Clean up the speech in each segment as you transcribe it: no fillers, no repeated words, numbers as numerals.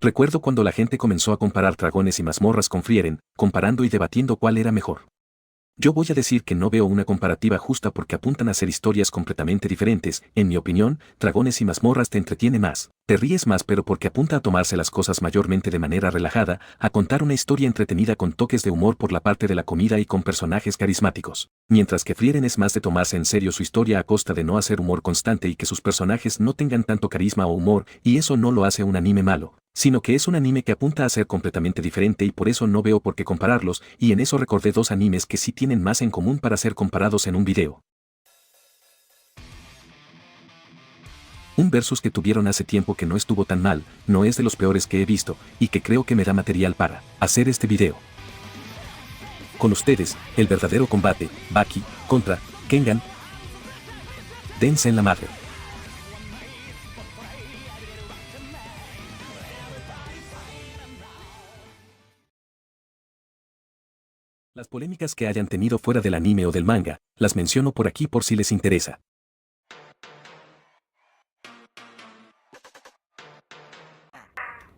Recuerdo cuando la gente comenzó a comparar dragones y mazmorras con Frieren, comparando y debatiendo cuál era mejor. Yo voy a decir que no veo una comparativa justa porque apuntan a ser historias completamente diferentes. En mi opinión, Dragones y Mazmorras te entretiene más, te ríes más, pero porque apunta a tomarse las cosas mayormente de manera relajada, a contar una historia entretenida con toques de humor por la parte de la comida y con personajes carismáticos. Mientras que Frieren es más de tomarse en serio su historia a costa de no hacer humor constante y que sus personajes no tengan tanto carisma o humor, y eso no lo hace un anime malo, sino que es un anime que apunta a ser completamente diferente y por eso no veo por qué compararlos, y en eso recordé dos animes que sí tienen más en común para ser comparados en un video. Un versus que tuvieron hace tiempo que no estuvo tan mal, no es de los peores que he visto, y que creo que me da material para hacer este video. Con ustedes, el verdadero combate, Baki, contra Kengan. Dense en la madre. Las polémicas que hayan tenido fuera del anime o del manga, las menciono por aquí por si les interesa.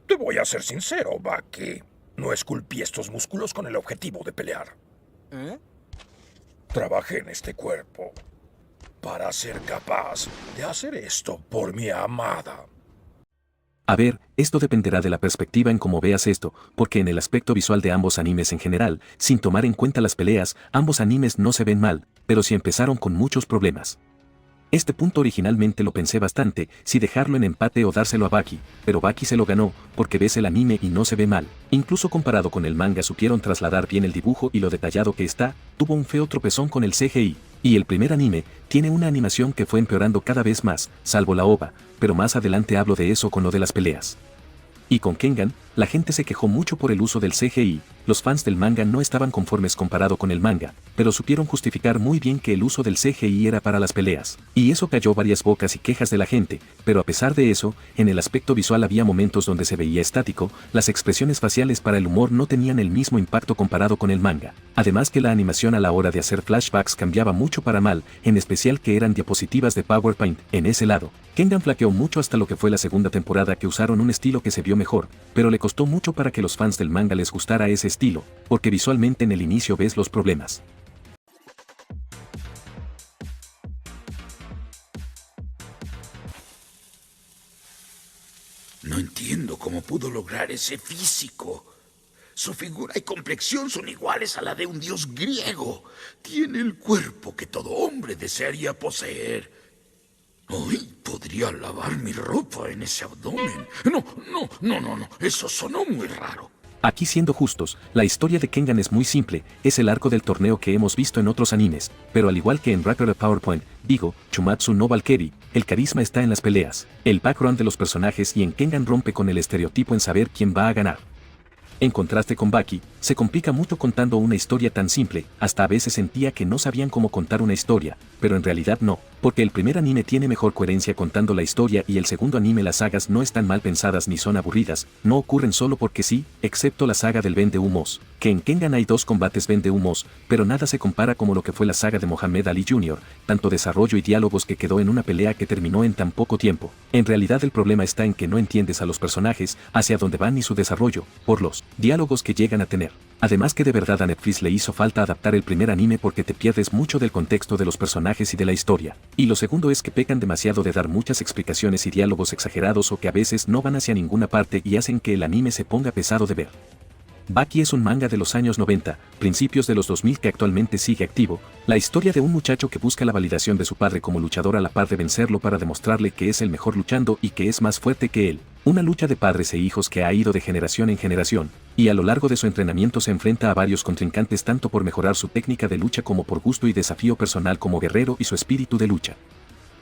Te voy a ser sincero, Baki. No esculpí estos músculos con el objetivo de pelear. Trabajé en este cuerpo para ser capaz de hacer esto por mi amada. A ver, esto dependerá de la perspectiva en cómo veas esto, porque en el aspecto visual de ambos animes en general, sin tomar en cuenta las peleas, ambos animes no se ven mal, pero sí empezaron con muchos problemas. Este punto originalmente lo pensé bastante, si dejarlo en empate o dárselo a Baki, pero Baki se lo ganó, porque ves el anime y no se ve mal. Incluso comparado con el manga supieron trasladar bien el dibujo y lo detallado que está, tuvo un feo tropezón con el CGI. Y el primer anime, tiene una animación que fue empeorando cada vez más, salvo la OVA, pero más adelante hablo de eso con lo de las peleas. Y con Kengan, la gente se quejó mucho por el uso del CGI, los fans del manga no estaban conformes comparado con el manga, pero supieron justificar muy bien que el uso del CGI era para las peleas. Y eso cayó varias bocas y quejas de la gente, pero a pesar de eso, en el aspecto visual había momentos donde se veía estático, las expresiones faciales para el humor no tenían el mismo impacto comparado con el manga. Además que la animación a la hora de hacer flashbacks cambiaba mucho para mal, en especial que eran diapositivas de PowerPoint. En ese lado, Kengan flaqueó mucho hasta lo que fue la segunda temporada que usaron un estilo que se vio mejor, pero le costó mucho para que los fans del manga les gustara ese estilo, porque visualmente en el inicio ves los problemas. No entiendo cómo pudo lograr ese físico. Su figura y complexión son iguales a la de un dios griego. Tiene el cuerpo que todo hombre desearía poseer. Hoy podría lavar mi ropa en ese abdomen. No. Eso sonó muy raro. Aquí siendo justos, la historia de Kengan es muy simple, es el arco del torneo que hemos visto en otros animes, pero al igual que en Record PowerPoint, digo, Chumatsu no Valkyrie, el carisma está en las peleas, el background de los personajes y en Kengan rompe con el estereotipo en saber quién va a ganar. En contraste con Baki, se complica mucho contando una historia tan simple, hasta a veces sentía que no sabían cómo contar una historia, pero en realidad no, porque el primer anime tiene mejor coherencia contando la historia y el segundo anime las sagas no están mal pensadas ni son aburridas, no ocurren solo porque sí, excepto la saga del Vende Humos, que en Kengan hay 2 combates Vende Humos, pero nada se compara como lo que fue la saga de Mohamed Ali Jr., tanto desarrollo y diálogos que quedó en una pelea que terminó en tan poco tiempo. En realidad el problema está en que no entiendes a los personajes, hacia dónde van ni su desarrollo, por los diálogos que llegan a tener. Además que de verdad a Netflix le hizo falta adaptar el primer anime porque te pierdes mucho del contexto de los personajes y de la historia. Y lo segundo es que pecan demasiado de dar muchas explicaciones y diálogos exagerados o que a veces no van hacia ninguna parte y hacen que el anime se ponga pesado de ver. Baki es un manga de los años 90, principios de los 2000 que actualmente sigue activo, la historia de un muchacho que busca la validación de su padre como luchador a la par de vencerlo para demostrarle que es el mejor luchando y que es más fuerte que él. Una lucha de padres e hijos que ha ido de generación en generación, y a lo largo de su entrenamiento se enfrenta a varios contrincantes tanto por mejorar su técnica de lucha como por gusto y desafío personal como guerrero y su espíritu de lucha.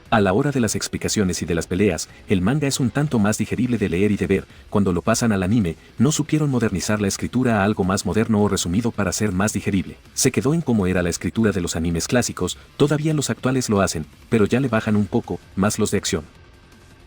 A la hora de las explicaciones y de las peleas, el manga es un tanto más digerible de leer y de ver, cuando lo pasan al anime, no supieron modernizar la escritura a algo más moderno o resumido para ser más digerible. Se quedó en cómo era la escritura de los animes clásicos, todavía los actuales lo hacen, pero ya le bajan un poco, más los de acción.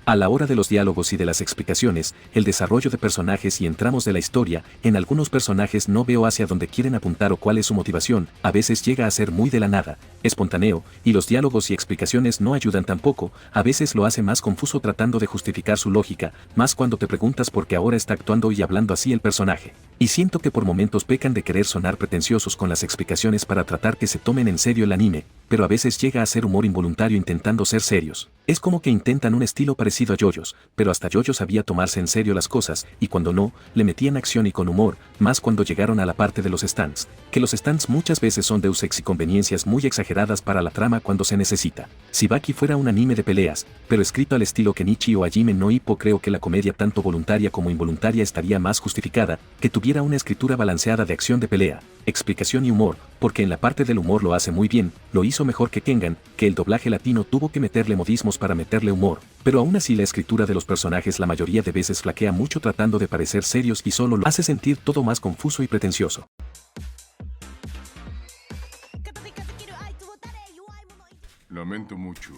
A la hora de los diálogos y de las explicaciones, el desarrollo de personajes y entramos de la historia, en algunos personajes no veo hacia dónde quieren apuntar o cuál es su motivación, a veces llega a ser muy de la nada, espontáneo, y los diálogos y explicaciones no ayudan tampoco, a veces lo hace más confuso tratando de justificar su lógica, más cuando te preguntas por qué ahora está actuando y hablando así el personaje. Y siento que por momentos pecan de querer sonar pretenciosos con las explicaciones para tratar que se tomen en serio el anime, pero a veces llega a ser humor involuntario intentando ser serios. Es como que intentan un estilo parecido a JoJo's, pero hasta JoJo sabía tomarse en serio las cosas, y cuando no, le metían acción y con humor, más cuando llegaron a la parte de los stands, que los stands muchas veces son deus ex y conveniencias muy exageradas para la trama cuando se necesita. Si Baki fuera un anime de peleas, pero escrito al estilo Kenichi o Hajime no Ippo, creo que la comedia tanto voluntaria como involuntaria estaría más justificada, que tuviera una escritura balanceada de acción de pelea, explicación y humor, porque en la parte del humor lo hace muy bien, lo hizo mejor que Kengan, que el doblaje latino tuvo que meterle modismos para meterle humor, pero aún así la escritura de los personajes la mayoría de veces flaquea mucho tratando de parecer serios y solo lo hace sentir todo más confuso y pretencioso. Lamento mucho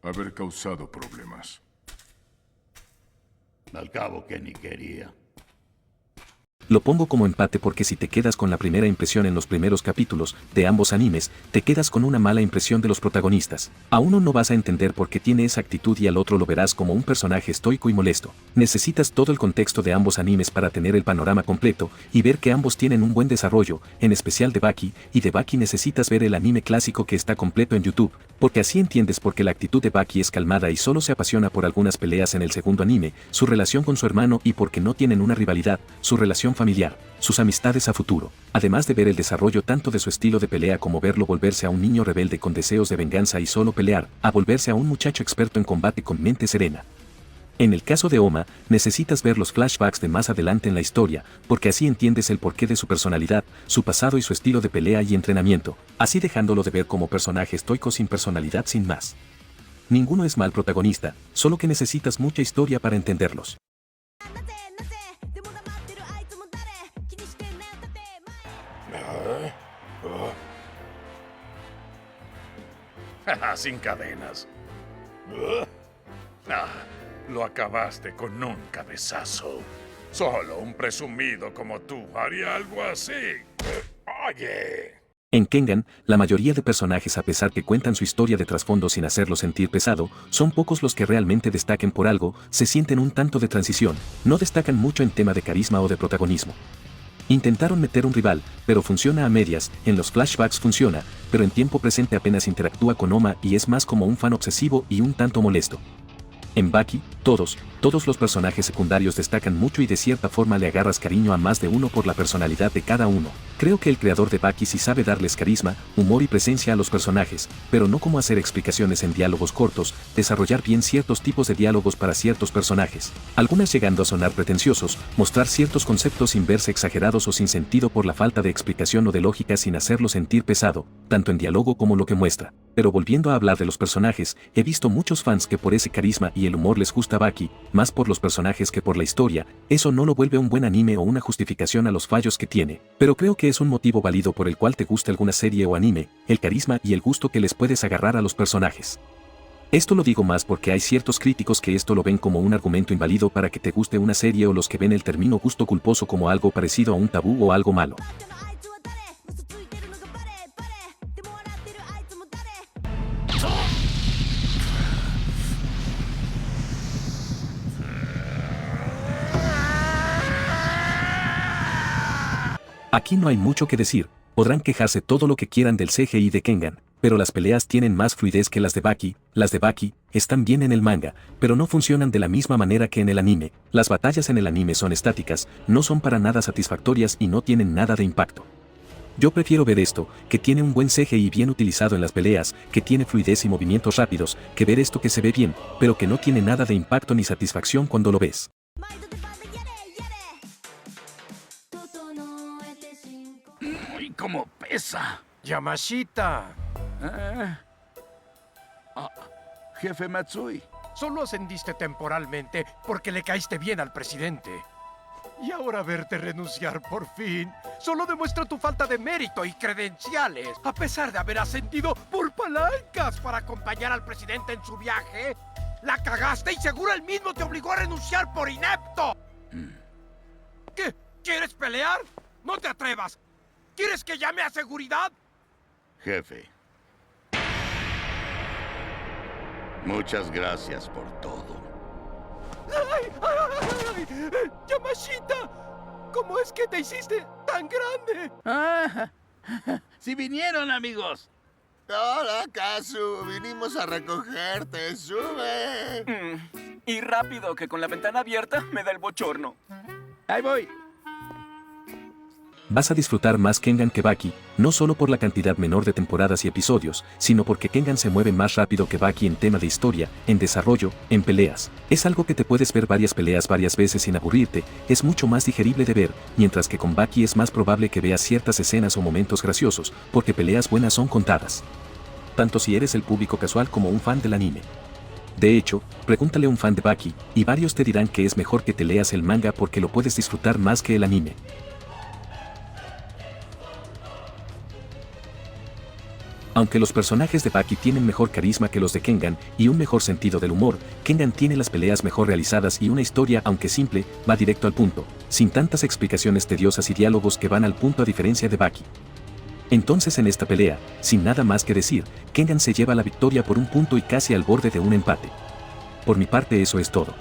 haber causado problemas. Al cabo que ni quería. Lo pongo como empate porque si te quedas con la primera impresión en los primeros capítulos de ambos animes, te quedas con una mala impresión de los protagonistas. A uno no vas a entender por qué tiene esa actitud y al otro lo verás como un personaje estoico y molesto. Necesitas todo el contexto de ambos animes para tener el panorama completo y ver que ambos tienen un buen desarrollo, en especial de Baki, y de Baki necesitas ver el anime clásico que está completo en YouTube, porque así entiendes por qué la actitud de Baki es calmada y solo se apasiona por algunas peleas en el segundo anime, su relación con su hermano y porque no tienen una rivalidad, su relación familiar, sus amistades a futuro, además de ver el desarrollo tanto de su estilo de pelea como verlo volverse a un niño rebelde con deseos de venganza y solo pelear, a volverse a un muchacho experto en combate con mente serena. En el caso de Oma, necesitas ver los flashbacks de más adelante en la historia, porque así entiendes el porqué de su personalidad, su pasado y su estilo de pelea y entrenamiento, así dejándolo de ver como personaje estoico sin personalidad sin más. Ninguno es mal protagonista, solo que necesitas mucha historia para entenderlos. Sin cadenas. Lo acabaste con un cabezazo. Solo un presumido como tú haría algo así. Oye. En Kengan, la mayoría de personajes a pesar que cuentan su historia de trasfondo sin hacerlo sentir pesado, son pocos los que realmente destaquen por algo, se sienten un tanto de transición, no destacan mucho en tema de carisma o de protagonismo. Intentaron meter un rival, pero funciona a medias, en los flashbacks funciona, pero en tiempo presente apenas interactúa con Oma y es más como un fan obsesivo y un tanto molesto. En Baki, todos los personajes secundarios destacan mucho y de cierta forma le agarras cariño a más de uno por la personalidad de cada uno. Creo que el creador de Baki sí sabe darles carisma, humor y presencia a los personajes, pero no como hacer explicaciones en diálogos cortos, desarrollar bien ciertos tipos de diálogos para ciertos personajes, algunas llegando a sonar pretenciosos, mostrar ciertos conceptos sin verse exagerados o sin sentido por la falta de explicación o de lógica sin hacerlo sentir pesado, tanto en diálogo como lo que muestra. Pero volviendo a hablar de los personajes, he visto muchos fans que por ese carisma y el humor les gusta Baki, más por los personajes que por la historia, eso no lo vuelve un buen anime o una justificación a los fallos que tiene, pero creo que es un motivo válido por el cual te gusta alguna serie o anime, el carisma y el gusto que les puedes agarrar a los personajes. Esto lo digo más porque hay ciertos críticos que esto lo ven como un argumento inválido para que te guste una serie o los que ven el término gusto culposo como algo parecido a un tabú o algo malo. Aquí no hay mucho que decir, podrán quejarse todo lo que quieran del CGI de Kengan, pero las peleas tienen más fluidez que las de Baki están bien en el manga, pero no funcionan de la misma manera que en el anime, las batallas en el anime son estáticas, no son para nada satisfactorias y no tienen nada de impacto. Yo prefiero ver esto, que tiene un buen CGI bien utilizado en las peleas, que tiene fluidez y movimientos rápidos, que ver esto que se ve bien, pero que no tiene nada de impacto ni satisfacción cuando lo ves. ¡Uy, cómo pesa! Yamashita, Jefe Matsui. solo ascendiste temporalmente porque le caíste bien al presidente. Y ahora verte renunciar por fin solo demuestra tu falta de mérito y credenciales. A pesar de haber ascendido por palancas para acompañar al presidente en su viaje, La cagaste y seguro él mismo te obligó a renunciar por inepto. ¿Qué? ¿Quieres pelear? No te atrevas. ¿Quieres que llame a seguridad? Jefe. Muchas gracias por todo. ¡Ay! ¡Ay! ¡Yamashita! ¿Cómo es que te hiciste tan grande? Ah, ¡sí vinieron, amigos! Hola, Kazu. Vinimos a recogerte. ¡Sube! Y rápido, que con la ventana abierta me da el bochorno. ¡Ahí voy! Vas a disfrutar más Kengan que Baki, no solo por la cantidad menor de temporadas y episodios, sino porque Kengan se mueve más rápido que Baki en tema de historia, en desarrollo, en peleas. Es algo que te puedes ver varias peleas varias veces sin aburrirte, es mucho más digerible de ver, mientras que con Baki es más probable que veas ciertas escenas o momentos graciosos, porque peleas buenas son contadas. Tanto si eres el público casual como un fan del anime. De hecho, pregúntale a un fan de Baki, y varios te dirán que es mejor que te leas el manga porque lo puedes disfrutar más que el anime. Aunque los personajes de Baki tienen mejor carisma que los de Kengan y un mejor sentido del humor, Kengan tiene las peleas mejor realizadas y una historia, aunque simple, va directo al punto, sin tantas explicaciones tediosas y diálogos que van al punto a diferencia de Baki. Entonces en esta pelea, sin nada más que decir, Kengan se lleva la victoria por un punto y casi al borde de un empate. Por mi parte eso es todo.